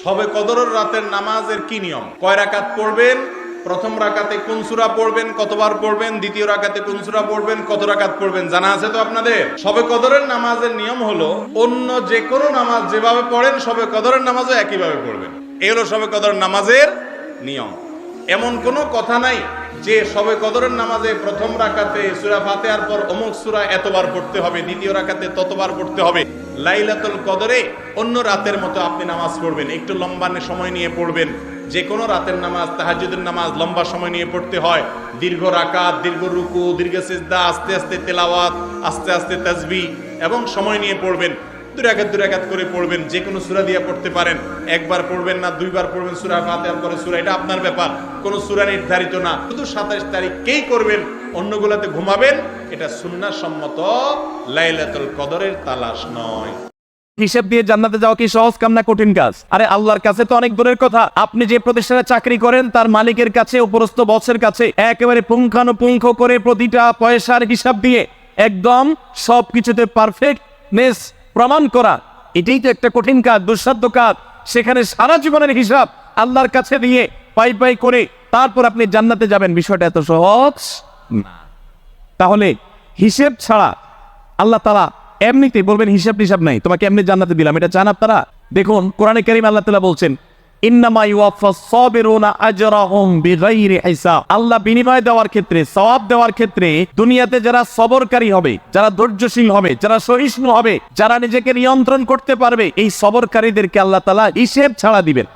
শবে কদরের রাতের নামাজের কি নিয়ম, কয় রাকাত পড়বেন, প্রথম রাকাতে কোন সূরা পড়বেন, কতবার পড়বেন, দ্বিতীয় রাকাতে কোন সূরা পড়বেন, কত রাকাত পড়বেন, জানা আছে তো আপনাদের? শবে কদরের নামাজের নিয়ম হলো অন্য যে কোনো নামাজ যেভাবে পড়েন শবে কদরের নামাজও একইভাবে পড়বেন। এই হলো শবে কদরের নামাজের নিয়ম। এমন কোনো কথা নাই যে শবে কদরের নামাজে প্রথম রাকাতে সূরা ফাতিহার পর অমুক সূরা এতবার পড়তে হবে, দ্বিতীয় রাকাতে ততবার পড়তে হবে। লাইলাতুল কদরে অন্য রাতের মতো আপনি নামাজ পড়বেন, একটু লম্বা সময় নিয়ে পড়বেন। যে কোনো রাতের নামাজ, তাহাজ্জুদের নামাজ লম্বা সময় নিয়ে পড়তে হয়। দীর্ঘ রাকাত, দীর্ঘ রুকু, দীর্ঘ সিজদা, আস্তে আস্তে তেলাওয়াত, আস্তে আস্তে তাসবিহ এবং সময় নিয়ে পড়বেন। দুই রাকাত করে পড়বেন। যে কোনো সূরা দিয়ে পড়তে পারেন। একবার পড়বেন না দুইবার পড়বেন সূরা ফাতিহার পরে সূরা, এটা আপনার ব্যাপার। কোনো সূরা নির্ধারিত না, শুধু 27 তারিখকেই করবেন, অন্যগুলোতে ঘুমাবেন। এটা সুন্নাহ সম্মত, লাইলাতুল কদরের তালাশ নয়। হিসাব দিয়ে জান্নাতে যাওয়া কি সহজ কাম না কঠিন কাজ? আরে আল্লাহর কাছে তো অনেক দূরের কথা। আপনি যে প্রতিষ্ঠানে চাকরি করেন তার মালিকের কাছে, উপরস্থ বসের কাছে একেবারে পুঙ্খানুপুঙ্খ করে প্রতিটা পয়সার হিসাব দিয়ে একদম সবকিছুতে পারফেক্টনেস প্রমাণ করা, এটাই তো একটা কঠিন কাজ, দুঃসাধ্য কাজ। সেখানে সারা জীবনের হিসাব আল্লাহর কাছে দিয়ে পাই পাই করে তারপর আপনি জান্নাতে যাবেন, বিষয়টা এত সহজ না। তাহলে হিসেব ছাড়া আল্লাহ তাআলা এমনিতে বলবেন হিসাব টিসাব নাই, তোমাকে এমনি জান্নাতে দিলাম, এটা চান আপনারা? দেখুন কোরআনে কারীম আল্লাহ তাআলা বলছেন ইন্নামা ইউওয়াফাস সাবিরুনা আজরাহুম বিগাইরি হিসাব। আল্লাহ বিনিময় দেওয়ার ক্ষেত্রে, সওয়াব দেওয়ার ক্ষেত্রে দুনিয়াতে যারা সবরকারী হবে, যারা ধৈর্যশীল হবে, যারা সহিষ্ণু হবে, যারা নিজেকে নিয়ন্ত্রণ করতে পারবে, এই সবরকারীদেরকে আল্লাহ তাআলা হিসেব ছাড়া দিবেন।